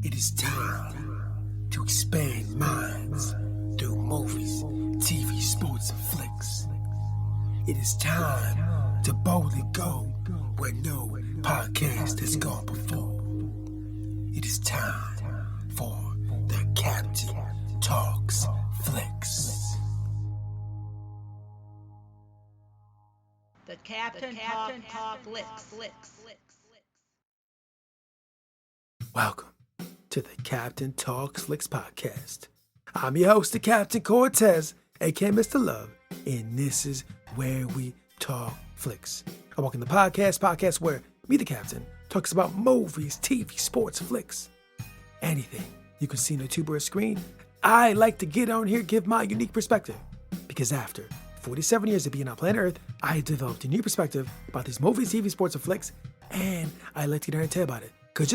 It is time to expand minds through movies, TV, sports, and flicks. It is time to boldly go where no podcast has gone before. It is time for the Captain Talks Flicks. The Captain Talk Flicks. Welcome to the Captain Talks Flicks podcast. I'm your host, the Captain Cortez, aka Mr. Love, and this is where we talk flicks. I walk in the podcast where me, the Captain, talks about movies, TV, sports, flicks, anything you can see on a tube or a screen. I like to get on here, give my unique perspective, because after 47 years of being on planet Earth, I developed a new perspective about these movies, TV, sports, and flicks, and I like to get on and tell about it. Because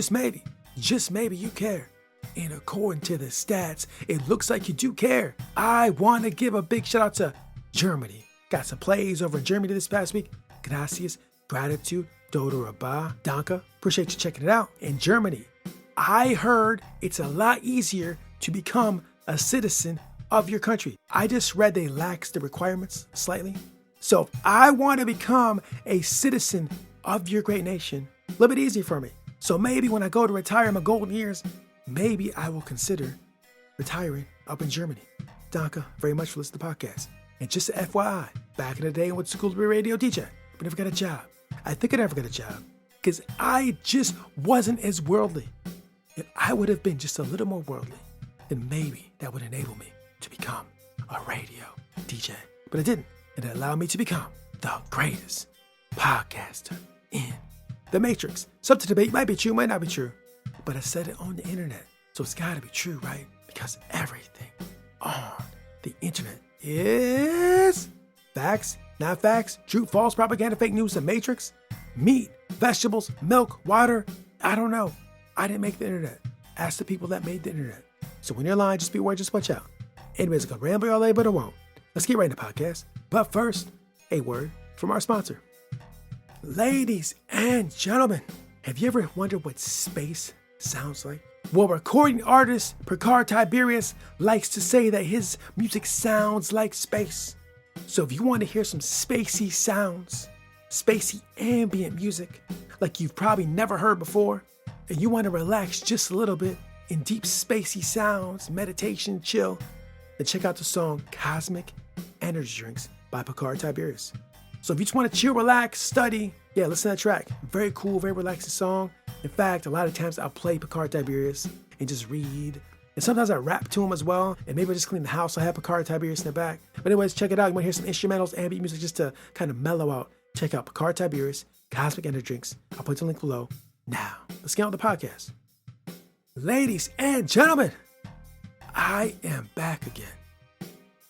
just maybe you care. And according to the stats, it looks like you do care. I want to give a big shout out to Germany. Got some plays over in Germany this past week. Gracias, gratitude, dodo rabah, danke. Appreciate you checking it out. In Germany, I heard it's a lot easier to become a citizen of your country. I just read they lax the requirements slightly. So if I want to become a citizen of your great nation, a little bit easier for me. So maybe when I go to retire in my golden years, maybe I will consider retiring up in Germany. Danke very much for listening to the podcast. And just an FYI, back in the day I went to school to be a radio DJ, but never got a job. I think I never got a job because I just wasn't as worldly. If I would have been just a little more worldly, then maybe that would enable me to become a radio DJ. But it didn't. And it allowed me to become the greatest podcaster in the Matrix. Some to debate might be true, might not be true. But I said it on the internet. So it's gotta be true, right? Because everything on the internet is facts, not facts, true, false, propaganda, fake news, the Matrix, meat, vegetables, milk, water. I don't know. I didn't make the internet. Ask the people that made the internet. So when you're lying, just be aware, just watch out. Anyways, I'm gonna ramble all day, but I won't. Let's get right into the podcast. But first, a word from our sponsor. Ladies and gentlemen, have you ever wondered what space sounds like? Well, recording artist Picard Tiberius likes to say that his music sounds like space. So if you want to hear some spacey sounds, spacey ambient music, like you've probably never heard before, and you want to relax just a little bit in deep spacey sounds, meditation, chill, then check out the song Cosmic Energy Drinks by Picard Tiberius. So if you just want to chill, relax, study, listen to that track. Very cool, very relaxing song. In fact, a lot of times I'll play Picard Tiberius and just read. And sometimes I rap to him as well. And maybe I just clean the house. I have Picard Tiberius in the back. But anyways, check it out. You want to hear some instrumentals, ambient music just to kind of mellow out. Check out Picard Tiberius, Cosmic Energy Drinks. I'll put the link below. Now, let's get on the podcast. Ladies and gentlemen, I am back again.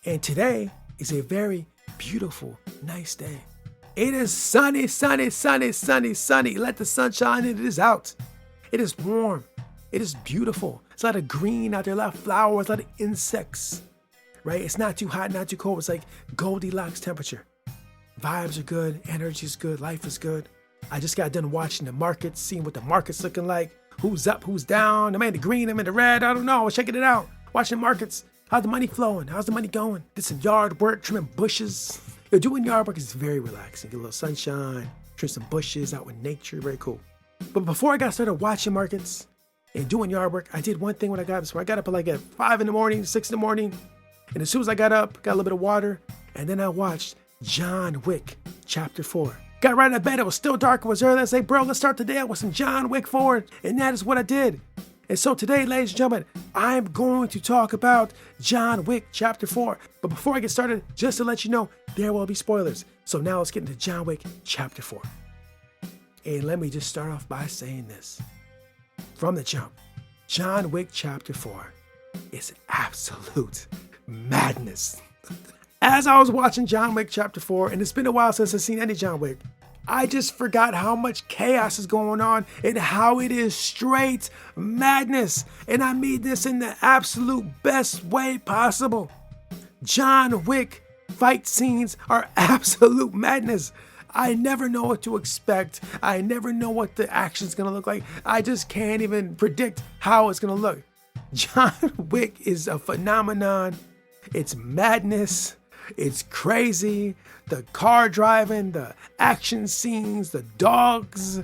And today is a very beautiful, nice day. It is sunny. Let the sun shine. It is out. It is warm. It is beautiful. It's a lot of green out there, a lot of flowers, a lot of insects, right? It's not too hot, not too cold. It's like Goldilocks temperature. Vibes are good. Energy is good. Life is good. I just got done watching the markets, seeing what the market's looking like. Who's up, who's down. I'm in the green, I'm in the red. I don't know. I was checking it out. Watching the markets. How's the money flowing? How's the money going? Did some yard work, trimming bushes. Doing yard work is very relaxing. Get a little sunshine, trim some bushes out with nature. Very cool. But before I got started watching markets and doing yard work, I did one thing when I got up. So I got up at 5 in the morning, 6 in the morning. And as soon as I got up, got a little bit of water. And then I watched John Wick, Chapter 4. Got right in bed. It was still dark. It was early. I said, bro, let's start the day out with some John Wick 4. And that is what I did. And so today, ladies and gentlemen, I'm going to talk about John Wick Chapter 4. But before I get started, just to let you know, there will be spoilers. So now let's get into John Wick Chapter 4. And let me just start off by saying this. From the jump, John Wick Chapter 4 is absolute madness. As I was watching John Wick Chapter 4, and it's been a while since I've seen any John Wick, I just forgot how much chaos is going on and how it is straight madness. And I mean this in the absolute best way possible. John Wick fight scenes are absolute madness. I never know what to expect. I never know what the action's gonna look like. I just can't even predict how it's gonna look. John Wick is a phenomenon. It's madness. It's crazy. The car driving, the action scenes, the dogs,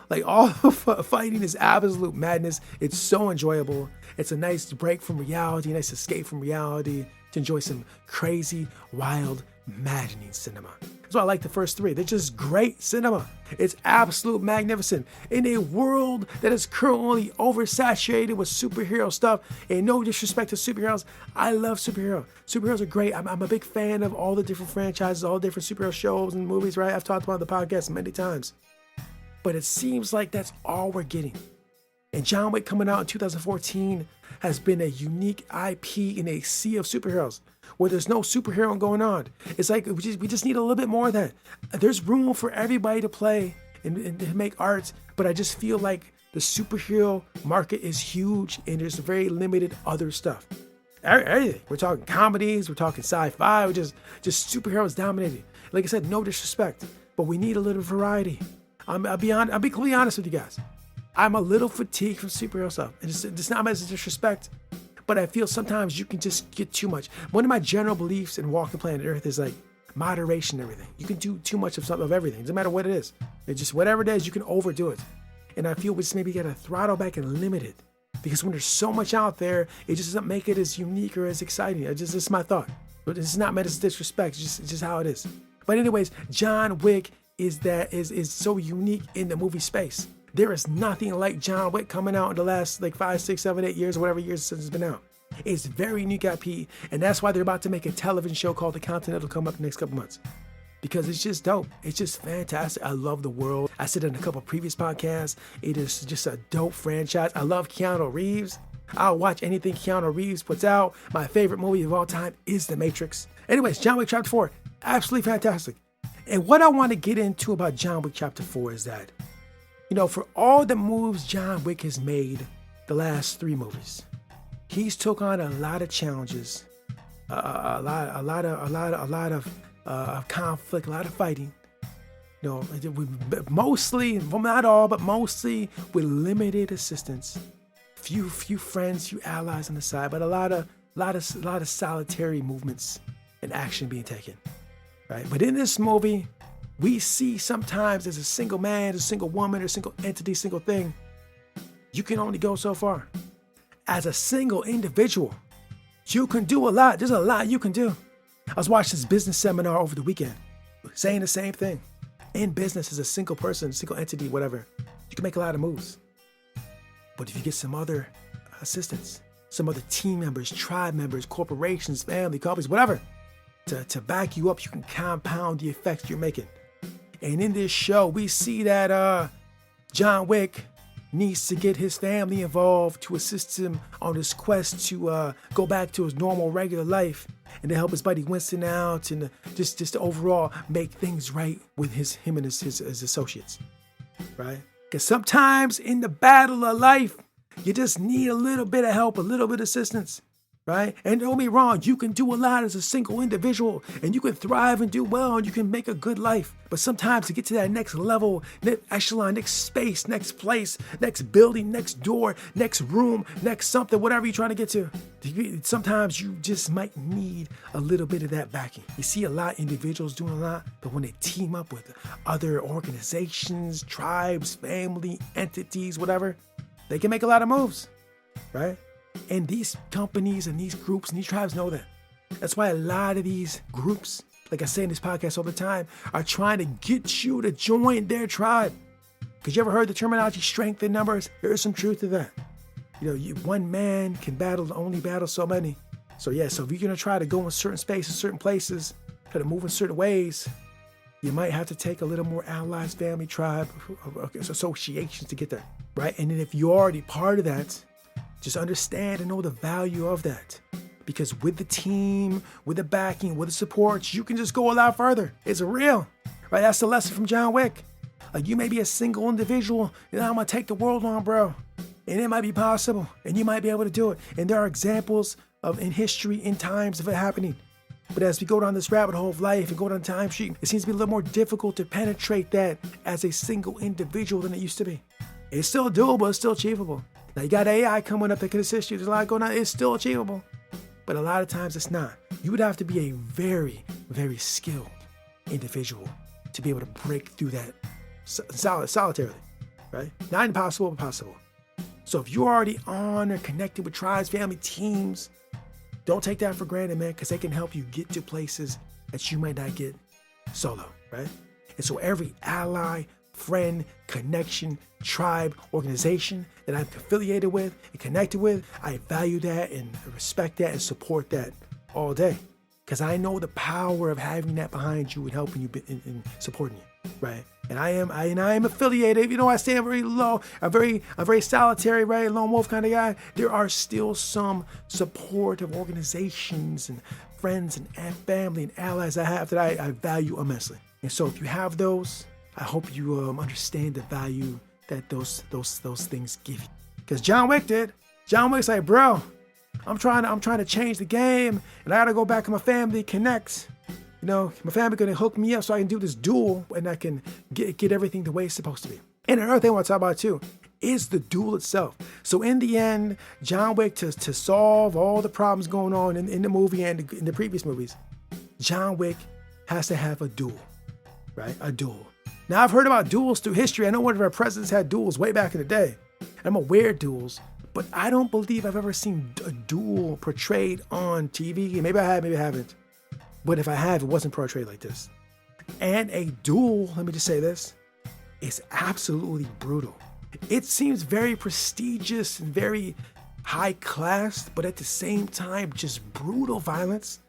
like all of fighting is absolute madness. It's so enjoyable. It's a nice break from reality, a nice escape from reality to enjoy some crazy, wild, maddening cinema. That's why I like the first three. They're just great cinema. It's absolute magnificent. In a world that is currently oversaturated with superhero stuff, and no disrespect to superheroes, I love superheroes. Superheroes are great. I'm a big fan of all the different franchises, all the different superhero shows and movies, right? I've talked about the podcast many times. But it seems like that's all we're getting. And John Wick coming out in 2014 has been a unique IP in a sea of superheroes where there's no superhero going on. It's like we just need a little bit more of that. There's room for everybody to play and to make art, but I just feel like the superhero market is huge and there's very limited other stuff. Everything. We're talking comedies, we're talking sci-fi, we're just superheroes dominating. Like I said, no disrespect, but we need a little variety. I'll be completely honest with you guys. I'm a little fatigued from superhero stuff. And it's not as disrespect, but I feel sometimes you can just get too much. One of my general beliefs in walking planet Earth is like moderation and everything. You can do too much of everything. It doesn't matter what it is. It's just whatever it is, you can overdo it. And I feel we just maybe gotta throttle back and limit it. Because when there's so much out there, it just doesn't make it as unique or as exciting. This is my thought. But it's not meant as disrespect, it's just how it is. But anyways, John Wick is so unique in the movie space. There is nothing like John Wick coming out in the last 5, 6, 7, 8 years, whatever years since it's been out. It's very unique IP, and that's why they're about to make a television show called The Continental come up the next couple months. Because it's just dope. It's just fantastic. I love the world. I said it in a couple previous podcasts. It is just a dope franchise. I love Keanu Reeves. I'll watch anything Keanu Reeves puts out. My favorite movie of all time is The Matrix. Anyways, John Wick Chapter 4, absolutely fantastic. And what I want to get into about John Wick Chapter 4 is that, for all the moves John Wick has made the last 3 movies, he's took on a lot of challenges, a lot of conflict, a lot of fighting. Mostly, well, not all, but mostly with limited assistance. Few friends, few allies on the side, but a lot of solitary movements and action being taken. Right? But in this movie, we see sometimes as a single man, a single woman, or a single entity, single thing, you can only go so far. As a single individual, you can do a lot. There's a lot you can do. I was watching this business seminar over the weekend, saying the same thing. In business, as a single person, single entity, whatever, you can make a lot of moves. But if you get some other assistance, some other team members, tribe members, corporations, family, companies, whatever, to back you up, you can compound the effects you're making. And in this show, we see that John Wick needs to get his family involved to assist him on his quest to go back to his normal, regular life and to help his buddy Winston out and just to overall make things right with him and his associates, right? Because sometimes in the battle of life, you just need a little bit of help, a little bit of assistance. Right? And don't be wrong, you can do a lot as a single individual and you can thrive and do well and you can make a good life. But sometimes to get to that next level, next echelon, next space, next place, next building, next door, next room, next something, whatever you're trying to get to, sometimes you just might need a little bit of that backing. You see a lot of individuals doing a lot, but when they team up with other organizations, tribes, family, entities, whatever, they can make a lot of moves, right? And these companies and these groups and these tribes know that. That's why a lot of these groups, like I say in this podcast all the time, are trying to get you to join their tribe. Because you ever heard the terminology strength in numbers? There is some truth to that. One man can only battle so many. So if you're going to try to go in certain spaces, certain places, try to move in certain ways, you might have to take a little more allies, family, tribe, associations to get there, right? And then if you're already part of that, just understand and know the value of that. Because with the team, with the backing, with the support, you can just go a lot further. It's real, right? That's the lesson from John Wick. Like, you may be a single individual, and I'm going to take the world on, bro. And it might be possible, and you might be able to do it. And there are examples in history, in times of it happening. But as we go down this rabbit hole of life and go down time sheet, it seems to be a little more difficult to penetrate that as a single individual than it used to be. It's still doable, it's still achievable. Now you got AI coming up that can assist you. There's a lot going on. It's still achievable. But a lot of times it's not. You would have to be a very, very skilled individual to be able to break through that solitarily, right? Not impossible, but possible. So if you're already on or connected with tribes, family, teams, don't take that for granted, man, because they can help you get to places that you might not get solo, right? And so every ally, friend, connection, tribe, organization that I'm affiliated with and connected with, I value that and respect that and support that all day. Because I know the power of having that behind you and helping you and supporting you, right? And I am affiliated. You know, I stand very low. I'm very solitary, right? Lone wolf kind of guy. There are still some supportive organizations and friends and family and allies I have that I value immensely. And so if you have those, I hope you understand the value that those things give you. Because John Wick did. John Wick's like, bro, I'm trying to change the game, and I gotta go back to my family, connect. You know, my family gonna hook me up so I can do this duel and I can get everything the way it's supposed to be. And another thing I want to talk about too is the duel itself. So in the end, John Wick, to solve all the problems going on in the movie and in the previous movies, John Wick has to have a duel, right? A duel. Now I've heard about duels through history. I know one of our presidents had duels way back in the day. I'm aware of duels, but I don't believe I've ever seen a duel portrayed on TV. Maybe I have, maybe I haven't. But if I have, it wasn't portrayed like this. And a duel, let me just say this, is absolutely brutal. It seems very prestigious and very high class, but at the same time, just brutal violence.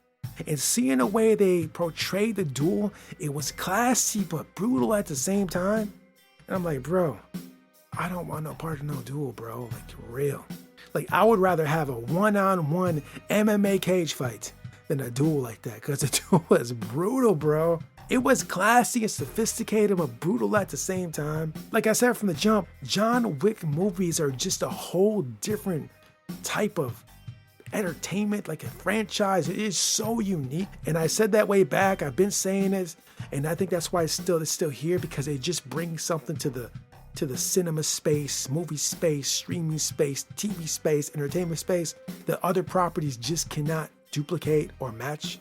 And seeing the way they portrayed the duel, it was classy but brutal at the same time. And I'm like, bro, I don't want no part of no duel, bro. Like, real. Like, I would rather have a one-on-one MMA cage fight than a duel like that, because the duel was brutal, bro. It was classy and sophisticated, but brutal at the same time. Like I said from the jump, John Wick movies are just a whole different type of entertainment, like a franchise. It is so unique. And I said that way back. I've been saying this, and I think that's why it's still here, because it just brings something to the cinema space, movie space, streaming space, TV space, entertainment space that other properties just cannot duplicate or match.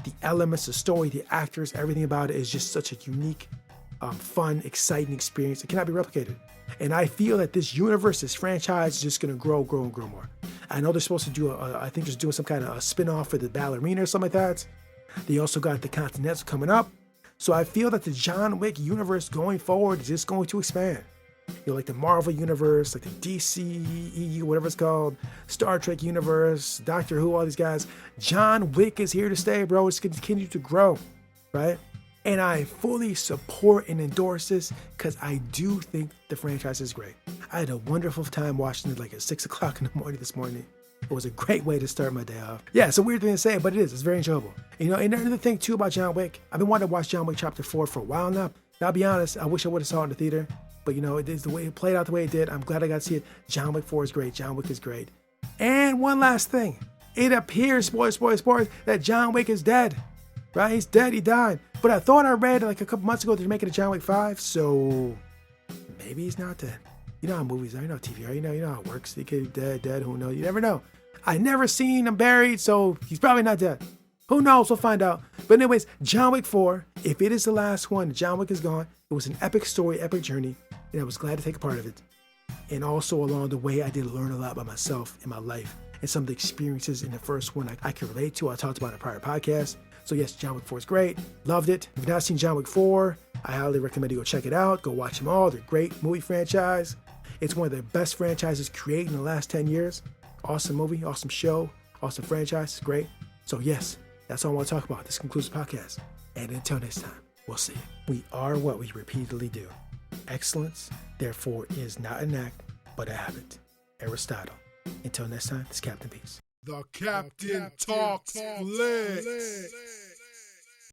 The elements, the story, the actors, everything about it is just such a unique, fun, exciting experience. It cannot be replicated. And I feel that this universe, this franchise is just going to grow and grow more. I know they're supposed to do I think they're doing some kind of a spin-off for the ballerina or something like that. They also got the Continental coming up. So I feel that the John Wick universe going forward is just going to expand. You know, like the Marvel universe, like the DCEU, whatever it's called, Star Trek universe, Doctor Who, all these guys. John Wick is here to stay, bro. It's going to continue to grow, right? And I fully support and endorse this because I do think the franchise is great. I had a wonderful time watching it like at 6 o'clock in the morning this morning. It was a great way to start my day off. Yeah, it's a weird thing to say, but it is. It's very enjoyable. And, you know, and another thing too about John Wick, I've been wanting to watch John Wick Chapter 4 for a while now. And I'll be honest, I wish I would have saw it in the theater. But, you know, it is the way it played out the way it did. I'm glad I got to see it. John Wick 4 is great. John Wick is great. And one last thing. It appears, spoilers, that John Wick is dead. Right? He's dead. He died. But I thought I read like a couple months ago they're making a John Wick 5. So maybe he's not dead. You know how movies are. You know how TV are. You know how it works. He could be dead. Who knows? You never know. I never seen him buried, so he's probably not dead. Who knows? We'll find out. But anyways, John Wick 4, if it is the last one, John Wick is gone. It was an epic story, epic journey. And I was glad to take a part of it. And also along the way, I did learn a lot about myself in my life and some of the experiences in the first one I can relate to. I talked about in a prior podcast. So yes, John Wick 4 is great. Loved it. If you've not seen John Wick 4, I highly recommend you go check it out. Go watch them all. They're great movie franchise. It's one of the best franchises created in the last 10 years. Awesome movie, awesome show, awesome franchise. It's great. So yes, that's all I want to talk about. This concludes the podcast. And until next time, we'll see. We are what we repeatedly do. Excellence, therefore, is not an act, but a habit. Aristotle. Until next time, this is Captain Peace. The Captain Talks Flicks.